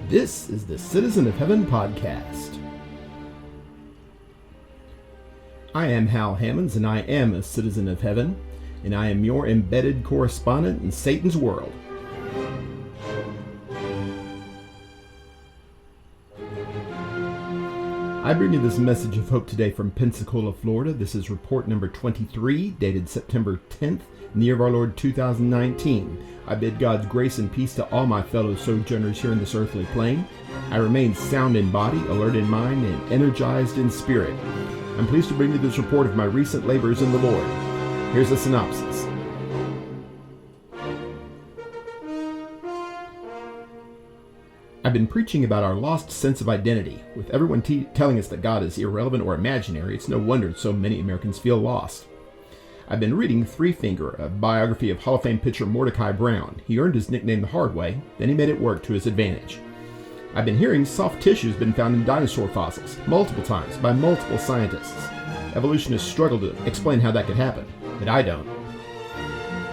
This is the Citizen of Heaven podcast. I am Hal Hammons, and I am a citizen of heaven, and I am your embedded correspondent in Satan's world. I bring you this message of hope today from Pensacola, Florida. This is report number 23, dated September 10th, in the year of our Lord 2019. I bid God's grace and peace to all my fellow sojourners here in this earthly plane. I remain sound in body, alert in mind, and energized in spirit. I'm pleased to bring you this report of my recent labors in the Lord. Here's a synopsis. I've been preaching about our lost sense of identity. With everyone telling us that God is irrelevant or imaginary, it's no wonder so many Americans feel lost. I've been reading Three Finger, a biography of Hall of Fame pitcher Mordecai Brown. He earned his nickname the hard way, then he made it work to his advantage. I've been hearing soft tissue has been found in dinosaur fossils, multiple times, by multiple scientists. Evolutionists struggle to explain how that could happen, but I don't.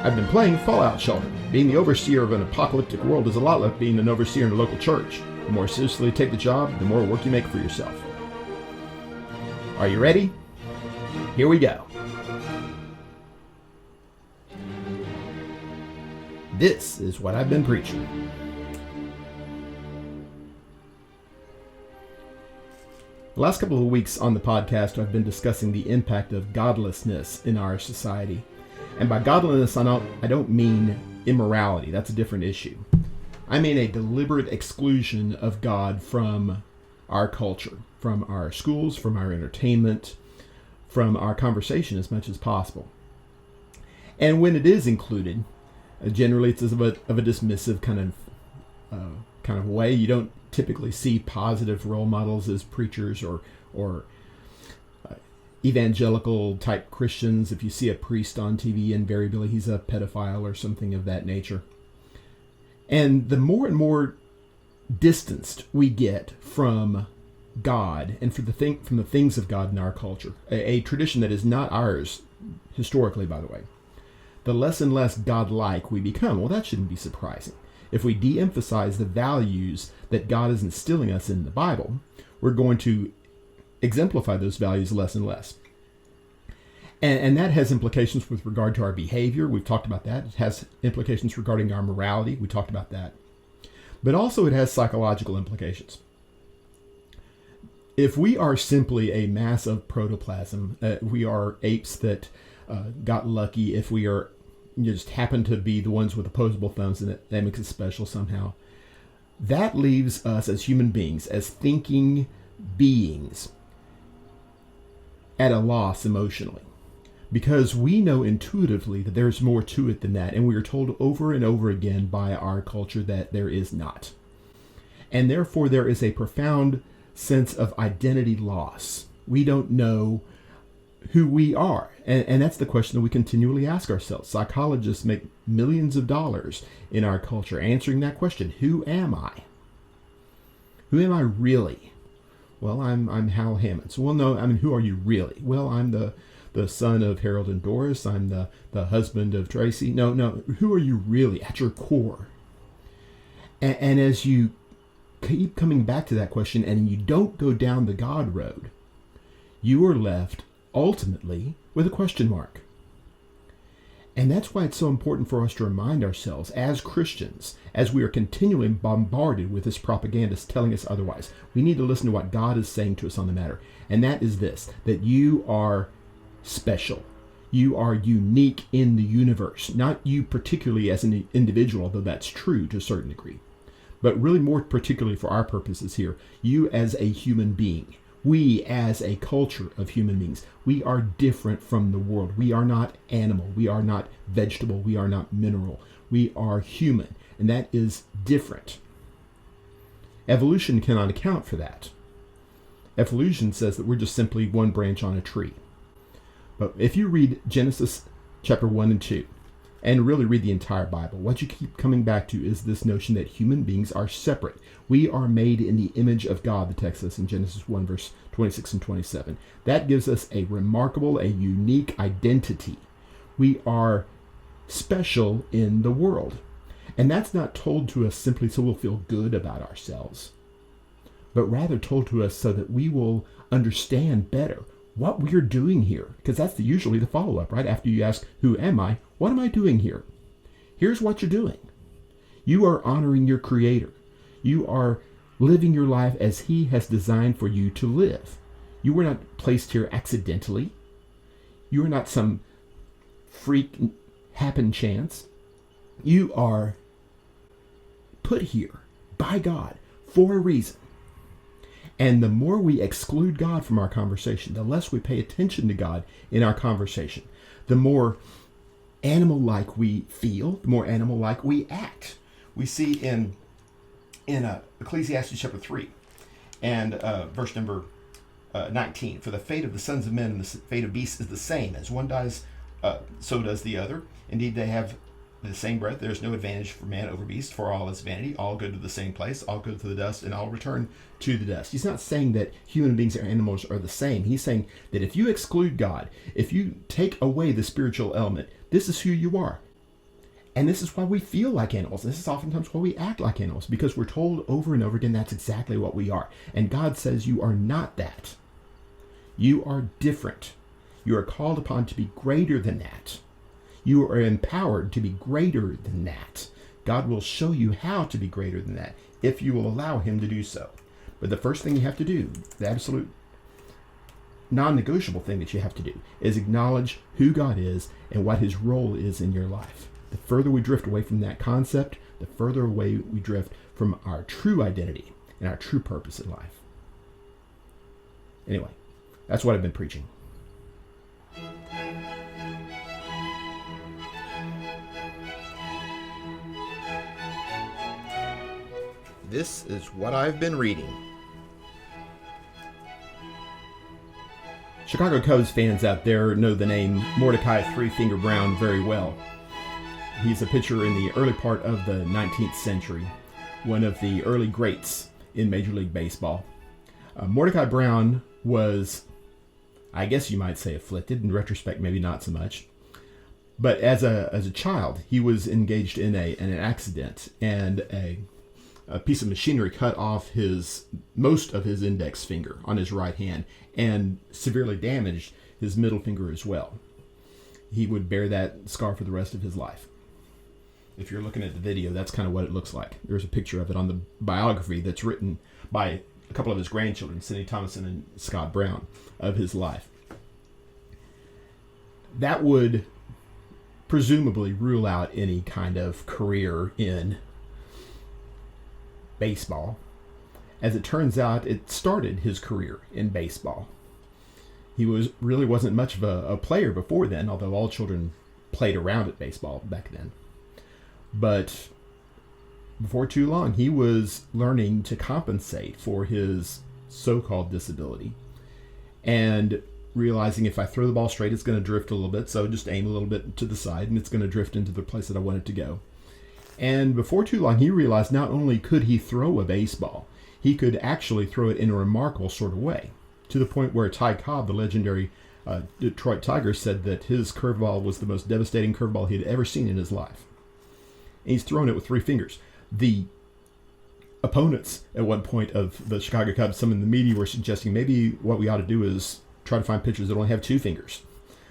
I've been playing Fallout Shelter. Being the overseer of an apocalyptic world is a lot like being an overseer in a local church. The more seriously you take the job, the more work you make for yourself. Are you ready? Here we go. This is what I've been preaching. The last couple of weeks on the podcast, I've been discussing the impact of godlessness in our society. And by godliness, I don't mean immorality. That's a different issue. I mean a deliberate exclusion of God from our culture, from our schools, from our entertainment, from our conversation as much as possible. And when it is included, generally it's of a dismissive kind of way. You don't typically see positive role models as preachers or evangelical type Christians. If you see a priest on TV, invariably he's a pedophile or something of that nature. And the more and more distanced we get from God and from the things of God in our culture, a tradition that is not ours historically, by the way, the less and less God-like we become. Well, that shouldn't be surprising. If we de-emphasize the values that God is instilling us in the Bible, we're going to exemplify those values less and less. And that has implications with regard to our behavior. We've talked about that. It has implications regarding our morality. We talked about that. But also it has psychological implications. If we are simply a mass of protoplasm, we are apes that got lucky, if we are just happen to be the ones with opposable thumbs and that makes us special somehow, that leaves us as human beings, as thinking beings, at a loss emotionally. Because we know intuitively that there's more to it than that, and we are told over and over again by our culture that there is not. And therefore there is a profound sense of identity loss. We don't know who we are. And that's the question that we continually ask ourselves. Psychologists make millions of dollars in our culture answering that question. Who am I? Who am I really? Well, I'm Hal Hammons. Well, no, I mean, who are you really? Well, I'm the son of Harold and Doris. I'm the husband of Tracy. No, who are you really at your core? And as you keep coming back to that question and you don't go down the God road, you are left ultimately with a question mark. And that's why it's so important for us to remind ourselves as Christians, as we are continually bombarded with this propagandist telling us otherwise, we need to listen to what God is saying to us on the matter. And that is this, that you are special. You are unique in the universe. Not you particularly as an individual, although that's true to a certain degree. But really more particularly for our purposes here, you as a human being. We as a culture of human beings, we are different from the world. We are not animal. We are not vegetable. We are not mineral. We are human, and that is different. Evolution cannot account for that. Evolution says that we're just simply one branch on a tree. But if you read Genesis chapter 1 and 2, and really read the entire Bible, what you keep coming back to is this notion that human beings are separate. We are made in the image of God, the text says in Genesis 1, verse 26 and 27. That gives us a remarkable, a unique identity. We are special in the world. And that's not told to us simply so we'll feel good about ourselves, but rather told to us so that we will understand better what we're doing here. Because that's usually the follow-up, right? After you ask, who am I? What am I doing here? Here's what you're doing. You are honoring your Creator. You are living your life as He has designed for you to live. You were not placed here accidentally. You are not some freak happen chance. You are put here by God for a reason. And the more we exclude God from our conversation, the less we pay attention to God in our conversation, the more animal-like we feel, the more animal-like we act. We see in Ecclesiastes chapter 3 and verse number 19, for the fate of the sons of men and the fate of beasts is the same. As one dies, so does the other. Indeed, they have the same breath. There is no advantage for man over beast, for all is vanity. All go to the same place, all go to the dust, and all return to the dust. He's not saying that human beings and animals are the same. He's saying that if you exclude God, if you take away the spiritual element, this is who you are. And this is why we feel like animals. This is oftentimes why we act like animals, because we're told over and over again that's exactly what we are. And God says you are not that. You are different. You are called upon to be greater than that. You are empowered to be greater than that. God will show you how to be greater than that if you will allow Him to do so. But the first thing you have to do, the absolute non-negotiable thing that you have to do, is acknowledge who God is and what His role is in your life. The further we drift away from that concept, the further away we drift from our true identity and our true purpose in life. Anyway, that's what I've been preaching. This is what I've been reading. Chicago Cubs fans out there know the name Mordecai Three-Finger Brown very well. He's a pitcher in the early part of the 19th century, one of the early greats in Major League Baseball. Mordecai Brown was, I guess you might say, afflicted. In retrospect, maybe not so much. But as a child, he was engaged in an accident, and a piece of machinery cut off most of his index finger on his right hand and severely damaged his middle finger as well. He would bear that scar for the rest of his life. If you're looking at the video, that's kind of what it looks like. There's a picture of it on the biography that's written by a couple of his grandchildren, Sidney Thomason and Scott Brown, of his life. That would presumably rule out any kind of career in baseball. As it turns out, it started his career in baseball. He really wasn't much of a player before then, although all children played around at baseball back then. But before too long, he was learning to compensate for his so-called disability and realizing if I throw the ball straight, it's going to drift a little bit, so just aim a little bit to the side and it's going to drift into the place that I want it to go. And before too long, he realized not only could he throw a baseball, he could actually throw it in a remarkable sort of way, to the point where Ty Cobb, the legendary Detroit Tigers, said that his curveball was the most devastating curveball he had ever seen in his life. And he's thrown it with 3 fingers. The opponents at one point of the Chicago Cubs, some in the media were suggesting maybe what we ought to do is try to find pitchers that only have 2 fingers.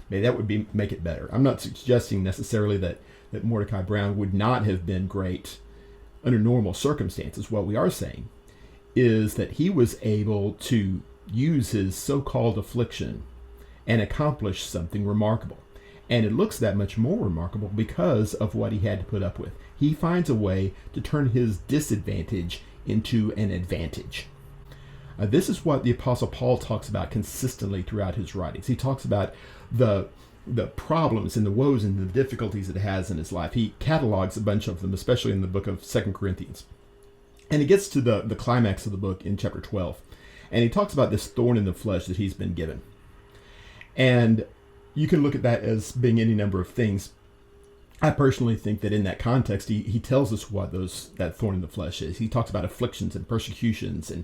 Maybe that would make it better. I'm not suggesting necessarily that Mordecai Brown would not have been great under normal circumstances. What we are saying is that he was able to use his so-called affliction and accomplish something remarkable. And it looks that much more remarkable because of what he had to put up with. He finds a way to turn his disadvantage into an advantage. This is what the Apostle Paul talks about consistently throughout his writings. He talks about the problems and the woes and the difficulties it has in his life. He catalogs a bunch of them, especially in the book of 2 Corinthians. And he gets to the climax of the book in chapter 12. And he talks about this thorn in the flesh that he's been given. And you can look at that as being any number of things. I personally think that in that context, he tells us what that thorn in the flesh is. He talks about afflictions and persecutions and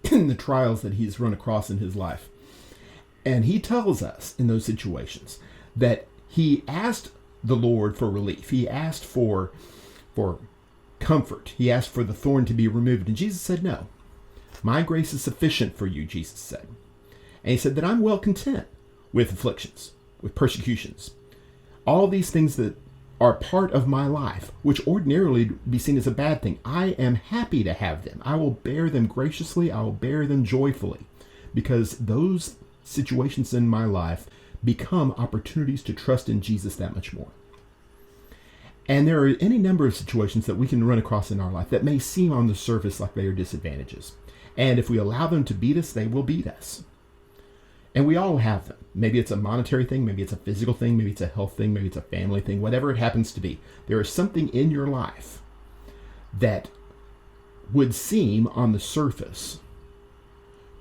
the trials that he's run across in his life. And he tells us in those situations that he asked the Lord for relief. He asked for for comfort. He asked for the thorn to be removed. And Jesus said, no. My grace is sufficient for you, Jesus said. And he said that I'm well content with afflictions, with persecutions. All these things that are part of my life, which ordinarily be seen as a bad thing, I am happy to have them. I will bear them graciously. I will bear them joyfully, because those situations in my life become opportunities to trust in Jesus that much more. And there are any number of situations that we can run across in our life that may seem on the surface like they are disadvantages. And if we allow them to beat us, they will beat us. And we all have them. Maybe it's a monetary thing, maybe it's a physical thing, maybe it's a health thing, maybe it's a family thing, whatever it happens to be. There is something in your life that would seem on the surface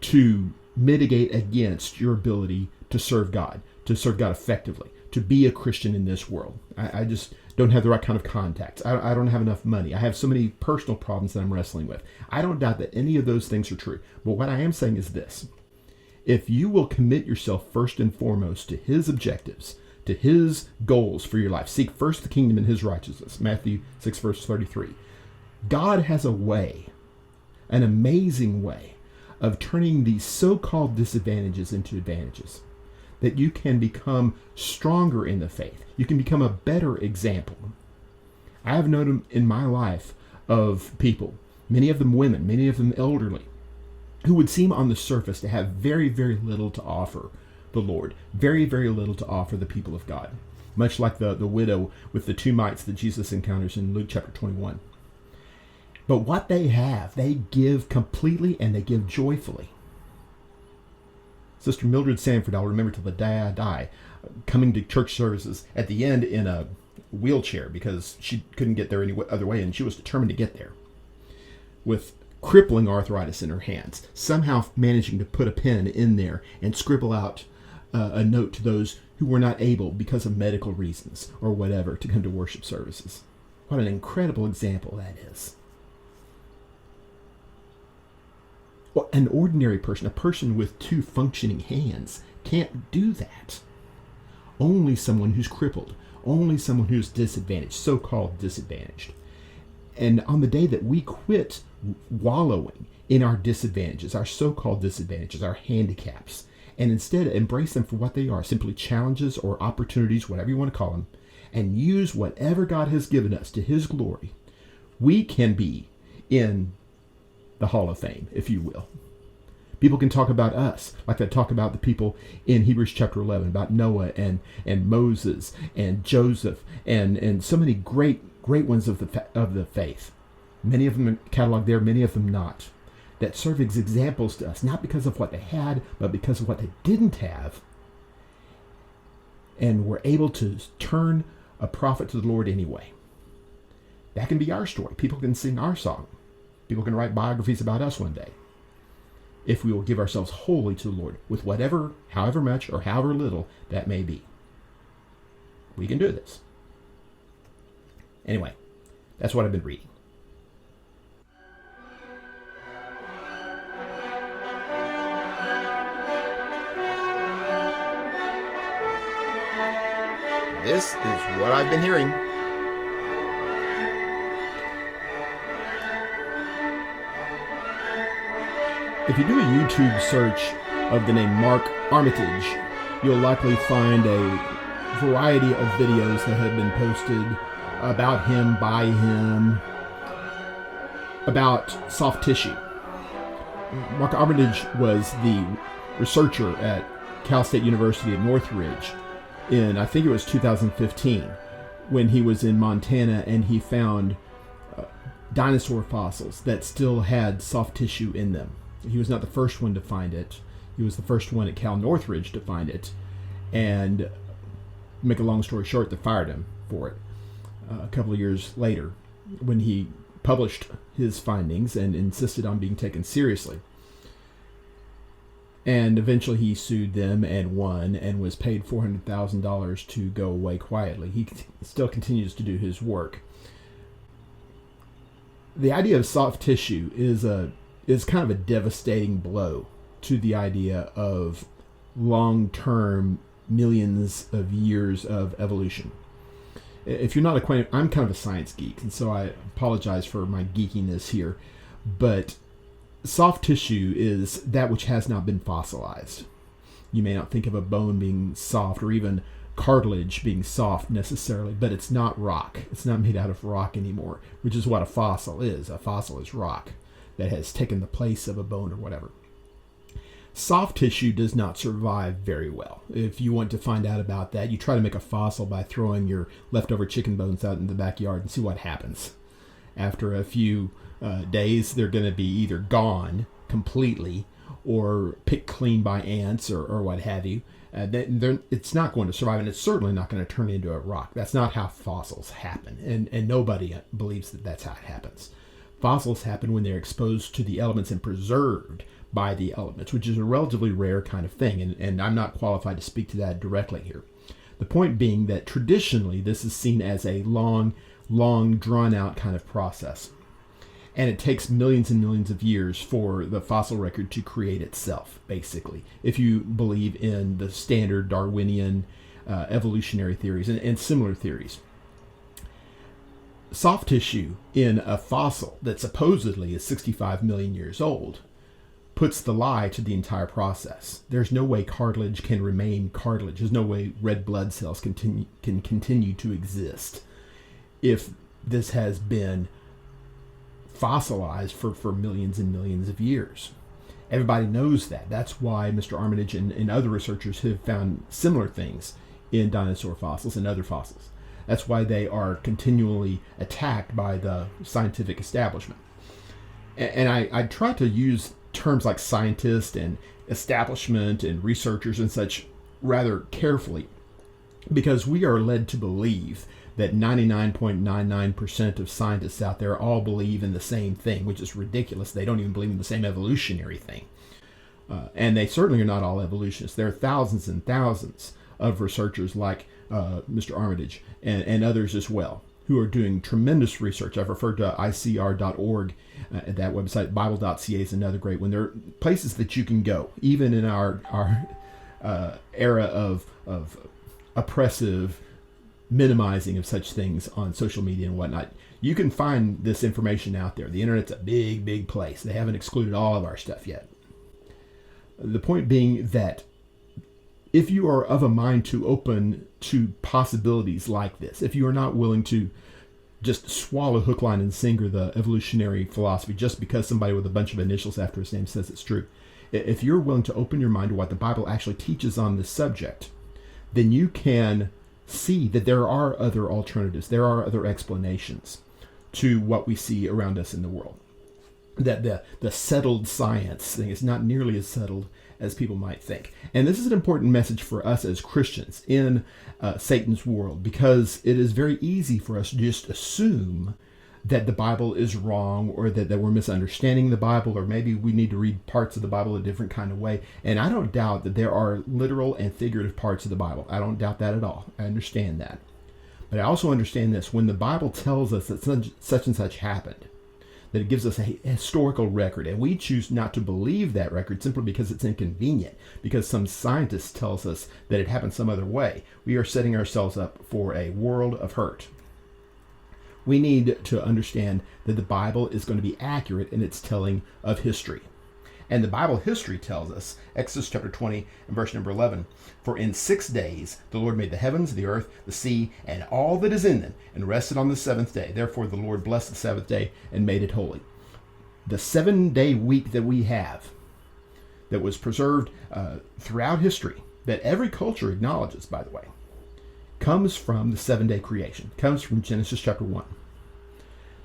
to mitigate against your ability to serve God effectively, to be a Christian in this world. I just don't have the right kind of contacts. I don't have enough money. I have so many personal problems that I'm wrestling with. I don't doubt that any of those things are true. But what I am saying is this. If you will commit yourself first and foremost to his objectives, to his goals for your life, seek first the kingdom and his righteousness, Matthew 6, verse 33. God has a way, an amazing way, of turning these so-called disadvantages into advantages, that you can become stronger in the faith. You can become a better example. I have known in my life of people, many of them women, many of them elderly, who would seem on the surface to have very, very little to offer the Lord, very, very little to offer the people of God, much like the widow with the 2 mites that Jesus encounters in Luke chapter 21. But what they have, they give completely and they give joyfully. Sister Mildred Sanford, I'll remember till the day I die, coming to church services at the end in a wheelchair because she couldn't get there any other way, and she was determined to get there, with crippling arthritis in her hands, somehow managing to put a pen in there and scribble out a note to those who were not able, because of medical reasons or whatever, to come to worship services. What an incredible example that is. Well, an ordinary person, a person with 2 functioning hands, can't do that. Only someone who's crippled, only someone who's disadvantaged, so-called disadvantaged. And on the day that we quit wallowing in our disadvantages, our so-called disadvantages, our handicaps, and instead embrace them for what they are, simply challenges or opportunities, whatever you want to call them, and use whatever God has given us to his glory, we can be in the Hall of Fame, if you will. People can talk about us like they talk about the people in Hebrews chapter 11, about Noah and Moses and Joseph and so many great ones of the faith. Many of them cataloged there, many of them not, that serve as examples to us, not because of what they had, but because of what they didn't have, and were able to turn a profit to the Lord anyway. That can be our story. People can sing our song. People can write biographies about us one day, if we will give ourselves wholly to the Lord, with whatever, however much or however little that may be. We can do this. Anyway, that's what I've been reading. This is what I've been hearing. If you do a YouTube search of the name Mark Armitage, you'll likely find a variety of videos that have been posted about him, by him, about soft tissue. Mark Armitage was the researcher at Cal State University at Northridge in, I think it was 2015, when he was in Montana and he found dinosaur fossils that still had soft tissue in them. He was not the first one to find it. He was the first one at Cal Northridge to find it. And make a long story short, they fired him for it a couple of years later when he published his findings and insisted on being taken seriously. And eventually he sued them and won and was paid $400,000 to go away quietly. He still continues to do his work. The idea of soft tissue is kind of a devastating blow to the idea of long-term millions of years of evolution. If you're not acquainted, I'm kind of a science geek, and so I apologize for my geekiness here. But soft tissue is that which has not been fossilized. You may not think of a bone being soft or even cartilage being soft necessarily, but it's not rock. It's not made out of rock anymore, which is what a fossil is. A fossil is rock that has taken the place of a bone or whatever. Soft tissue does not survive very well. If you want to find out about that, you try to make a fossil by throwing your leftover chicken bones out in the backyard and see what happens. After a few days, they're going to be either gone completely or picked clean by ants or what have you. It's not going to survive, and it's certainly not going to turn into a rock. That's not how fossils happen, and nobody believes that that's how it happens. Fossils happen when they're exposed to the elements and preserved by the elements, which is a relatively rare kind of thing, and I'm not qualified to speak to that directly here. The point being that traditionally this is seen as a long, drawn-out kind of process, and it takes millions and millions of years for the fossil record to create itself, basically, if you believe in the standard Darwinian evolutionary theories and similar theories. Soft tissue in a fossil that supposedly is 65 million years old puts the lie to the entire process. There's no way cartilage can remain cartilage. There's no way red blood cells can continue to exist if this has been fossilized for millions and millions of years. Everybody knows that. That's why Mr. Armitage and other researchers have found similar things in dinosaur fossils and other fossils. That's why they are continually attacked by the scientific establishment. And I try to use terms like scientist and establishment and researchers and such rather carefully, because we are led to believe that 99.99% of scientists out there all believe in the same thing, which is ridiculous. They don't even believe in the same evolutionary thing. And they certainly are not all evolutionists. There are thousands and thousands of researchers like Mr. Armitage and others as well, who are doing tremendous research. I've referred to ICR.org, that website. Bible.ca is another great one. There are places that you can go, even in our era of oppressive minimizing of such things on social media and whatnot. You can find this information out there. The internet's a big, big place. They haven't excluded all of our stuff yet. The point being that if you are of a mind to open to possibilities like this, if you are not willing to just swallow hook, line, and sinker the evolutionary philosophy just because somebody with a bunch of initials after his name says it's true, if you're willing to open your mind to what the Bible actually teaches on this subject, then you can see that there are other alternatives. There are other explanations to what we see around us in the world. That the settled science thing is not nearly as settled as people might think. And this is an important message for us as Christians in Satan's world, because it is very easy for us to just assume that the Bible is wrong, or that we're misunderstanding the Bible, or maybe we need to read parts of the Bible a different kind of way. And I don't doubt that there are literal and figurative parts of the Bible. I don't doubt that at all. I understand that. But I also understand this. When the Bible tells us that such and such happened, that it gives us a historical record, and we choose not to believe that record simply because it's inconvenient, because some scientist tells us that it happened some other way, we are setting ourselves up for a world of hurt. We need to understand that the Bible is going to be accurate in its telling of history. And the Bible history tells us, Exodus chapter 20 and verse number 11, "For in 6 days the Lord made the heavens, the earth, the sea, and all that is in them, and rested on the seventh day. Therefore the Lord blessed the Sabbath day and made it holy." The 7-day week that we have, that was preserved throughout history, that every culture acknowledges, by the way, comes from the 7-day creation, comes from Genesis chapter 1.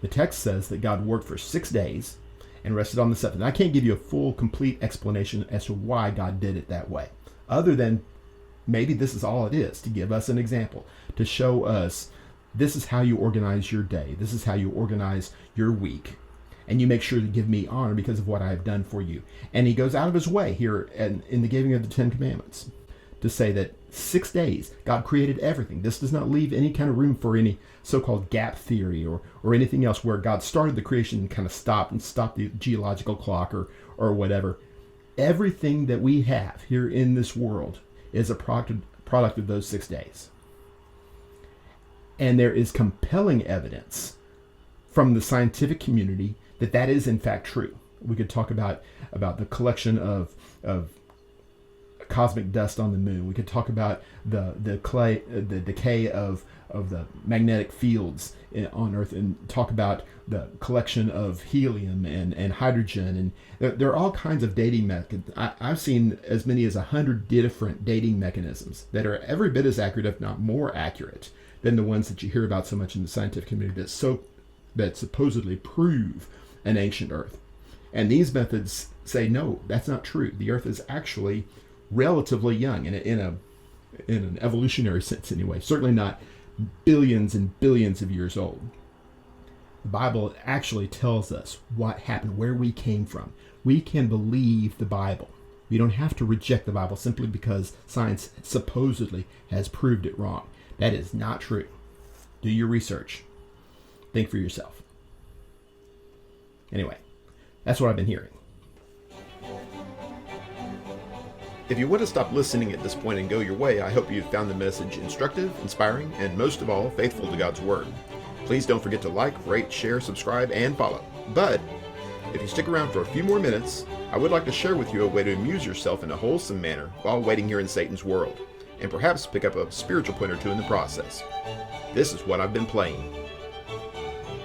The text says that God worked for 6 days and rested on the seventh. I can't give you a full, complete explanation as to why God did it that way, other than maybe this is all it is, to give us an example, to show us this is how you organize your day, this is how you organize your week, and you make sure to give me honor because of what I have done for you. And he goes out of his way here in the giving of the 10 Commandments to say that 6 days, God created everything. This does not leave any kind of room for any so-called gap theory or anything else where God started the creation and kind of stopped the geological clock or whatever. Everything that we have here in this world is a product of those 6 days. And there is compelling evidence from the scientific community that that is in fact true. We could talk about the collection of cosmic dust on the moon. We could talk about the decay of the magnetic fields on Earth, and talk about the collection of helium and hydrogen, and there are all kinds of dating methods. I've seen as many as 100 different dating mechanisms that are every bit as accurate, if not more accurate, than the ones that you hear about so much in the scientific community that supposedly prove an ancient Earth. And these methods say, no, that's not true. The Earth is actually relatively young in an evolutionary sense anyway. Certainly not billions and billions of years old. The Bible actually tells us what happened, where we came from. We can believe the Bible. We don't have to reject the Bible simply because science supposedly has proved it wrong. That is not true. Do your research. Think for yourself. Anyway, that's what I've been hearing. If you want to stop listening at this point and go your way, I hope you've found the message instructive, inspiring, and most of all, faithful to God's Word. Please don't forget to like, rate, share, subscribe, and follow. But if you stick around for a few more minutes, I would like to share with you a way to amuse yourself in a wholesome manner while waiting here in Satan's world, and perhaps pick up a spiritual point or two in the process. This is what I've been playing.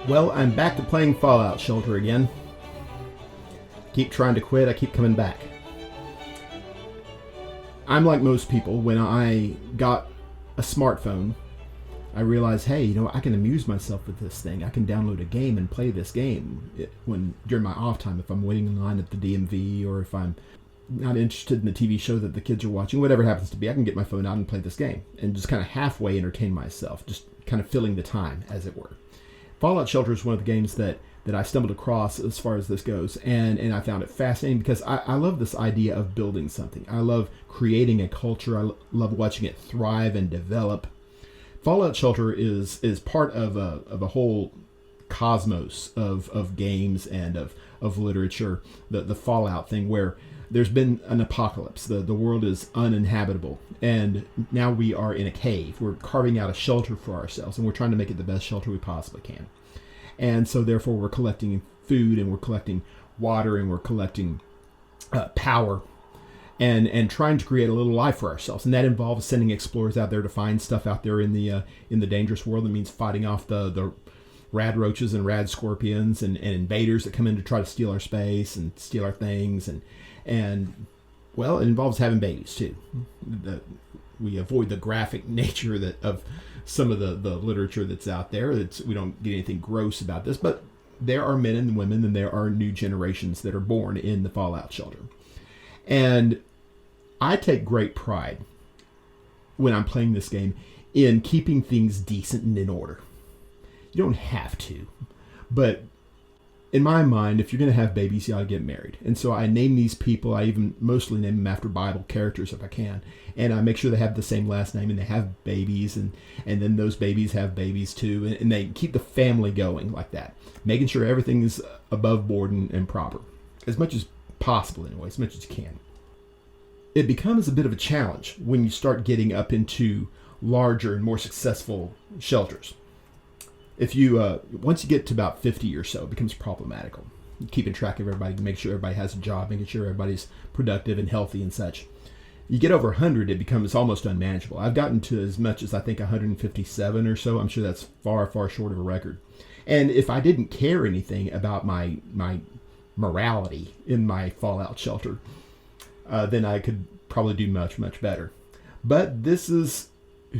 Well, I'm back to playing Fallout Shelter again. Keep trying to quit, I keep coming back. I'm like most people. When I got a smartphone, I realized, hey, I can amuse myself with this thing. I can download a game and play this game during my off time, if I'm waiting in line at the DMV, or if I'm not interested in the TV show that the kids are watching, whatever it happens to be. I can get my phone out and play this game and just kind of halfway entertain myself, just kind of filling the time, as it were. Fallout Shelter is one of the games that I stumbled across as far as this goes, and I found it fascinating because I love this idea of building something. I love creating a culture. I love watching it thrive and develop. Fallout Shelter is part of a whole cosmos of games and of literature, the Fallout thing, where there's been an apocalypse. The world is uninhabitable, and now we are in a cave. We're carving out a shelter for ourselves, and we're trying to make it the best shelter we possibly can. And so therefore we're collecting food, and we're collecting water, and we're collecting power, and trying to create a little life for ourselves. And that involves sending explorers out there to find stuff out there in the dangerous world. That means fighting off the rad roaches and rad scorpions and invaders that come in to try to steal our space and steal our things. And well, it involves having babies too. We avoid the graphic nature of some of the literature that's out there. We don't get anything gross about this, but there are men and women, and there are new generations that are born in the Fallout Shelter. And I take great pride when I'm playing this game in keeping things decent and in order. You don't have to, but in my mind, if you're going to have babies, you ought to get married. And so I name these people. I even mostly name them after Bible characters if I can. And I make sure they have the same last name, and they have babies, and then those babies have babies too. And they keep the family going like that, making sure everything is above board and proper, as much as possible anyway, as much as you can. It becomes a bit of a challenge when you start getting up into larger and more successful shelters. If you once you get to about 50 or so, it becomes problematical. Keeping track of everybody, make sure everybody has a job, making sure everybody's productive and healthy and such. You get over 100, it becomes almost unmanageable. I've gotten to as much as I think 157 or so. I'm sure that's far, far short of a record. And if I didn't care anything about my morality in my Fallout Shelter, then I could probably do much, much better. But this is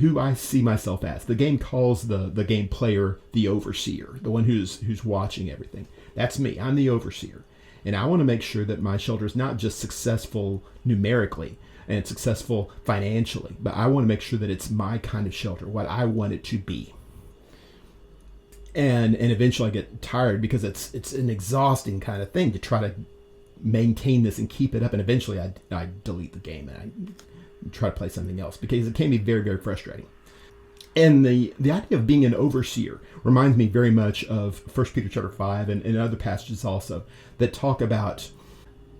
who I see myself as. The game calls the game player the overseer, the one who's watching everything. That's me. I'm the overseer. And I want to make sure that my shelter is not just successful numerically and successful financially, but I want to make sure that it's my kind of shelter, what I want it to be. And eventually I get tired because it's an exhausting kind of thing to try to maintain this and keep it up. And eventually I delete the game and I try to play something else because it can be very, very frustrating. And the idea of being an overseer reminds me very much of 1 Peter chapter 5 and other passages also that talk about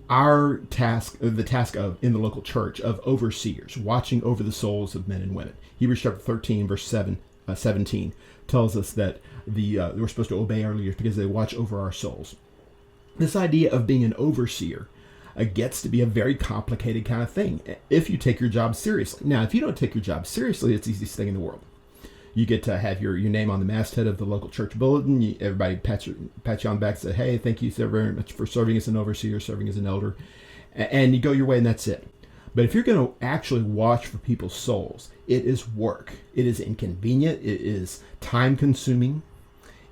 our task, the task of in the local church of overseers, watching over the souls of men and women. Hebrews chapter 13 verse 7 17 tells us that we're supposed to obey our leaders because they watch over our souls. This idea of being an overseer gets to be a very complicated kind of thing if you take your job seriously. Now, if you don't take your job seriously, it's the easiest thing in the world. You get to have your name on the masthead of the local church bulletin. Everybody pat you on the back and say, hey, thank you so very much for serving as an overseer, serving as an elder. And you go your way and that's it. But if you're going to actually watch for people's souls, it is work. It is inconvenient. It is time-consuming.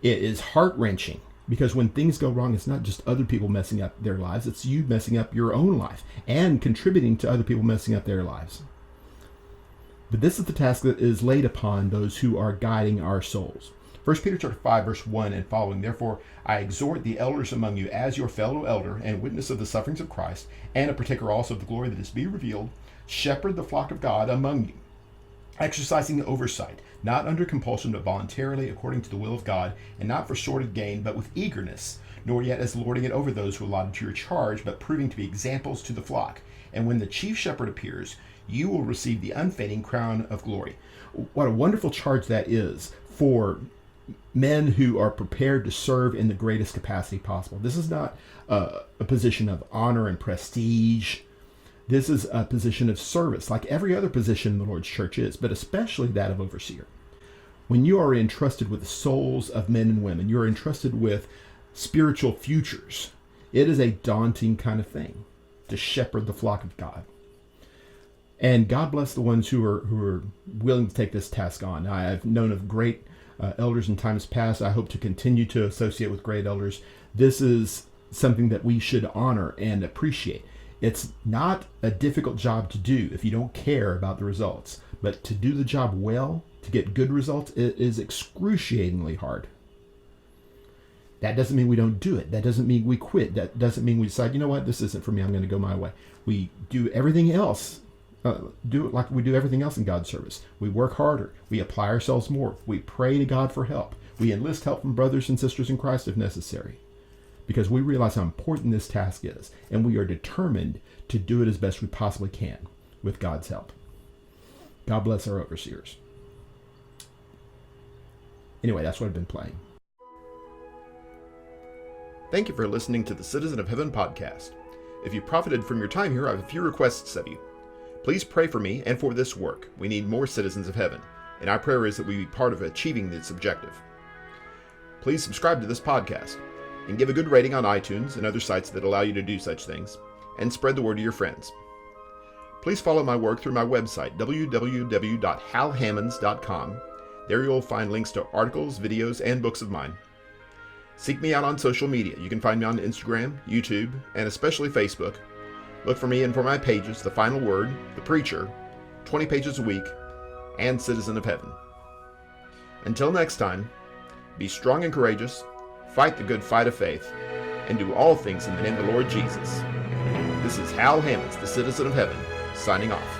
It is heart-wrenching. Because when things go wrong, it's not just other people messing up their lives. It's you messing up your own life and contributing to other people messing up their lives. But this is the task that is laid upon those who are guiding our souls. 1 Peter chapter 5, verse 1 and following, therefore I exhort the elders among you as your fellow elder and witness of the sufferings of Christ, and a partaker also of the glory that is to be revealed, shepherd the flock of God among you, exercising oversight, not under compulsion, but voluntarily according to the will of God, and not for sordid gain, but with eagerness, nor yet as lording it over those who allotted to your charge, but proving to be examples to the flock. And when the chief shepherd appears, you will receive the unfading crown of glory. What a wonderful charge that is for men who are prepared to serve in the greatest capacity possible. This is not a position of honor and prestige. This is a position of service, like every other position in the Lord's church is, but especially that of overseer. When you are entrusted with the souls of men and women, you're entrusted with spiritual futures. It is a daunting kind of thing to shepherd the flock of God. And God bless the ones who are willing to take this task on. I've known of great elders in times past. I hope to continue to associate with great elders. This is something that we should honor and appreciate. It's not a difficult job to do if you don't care about the results. But to do the job well, to get good results, it is excruciatingly hard. That doesn't mean we don't do it. That doesn't mean we quit. That doesn't mean we decide, you know what, this isn't for me, I'm going to go my way. We do everything else. Do it like we do everything else in God's service. We work harder. We apply ourselves more. We pray to God for help. We enlist help from brothers and sisters in Christ if necessary. Because we realize how important this task is. And we are determined to do it as best we possibly can with God's help. God bless our overseers. Anyway, that's what I've been playing. Thank you for listening to the Citizen of Heaven podcast. If you profited from your time here, I have a few requests of you. Please pray for me and for this work. We need more citizens of heaven, and our prayer is that we be part of achieving this objective. Please subscribe to this podcast, and give a good rating on iTunes and other sites that allow you to do such things, and spread the word to your friends. Please follow my work through my website, www.halhammons.com. There you'll find links to articles, videos, and books of mine. Seek me out on social media. You can find me on Instagram, YouTube, and especially Facebook. Look for me and for my pages, The Final Word, The Preacher, 20 Pages a Week, and Citizen of Heaven. Until next time, be strong and courageous, fight the good fight of faith, and do all things in the name of the Lord Jesus. This is Hal Hammons, the Citizen of Heaven, signing off.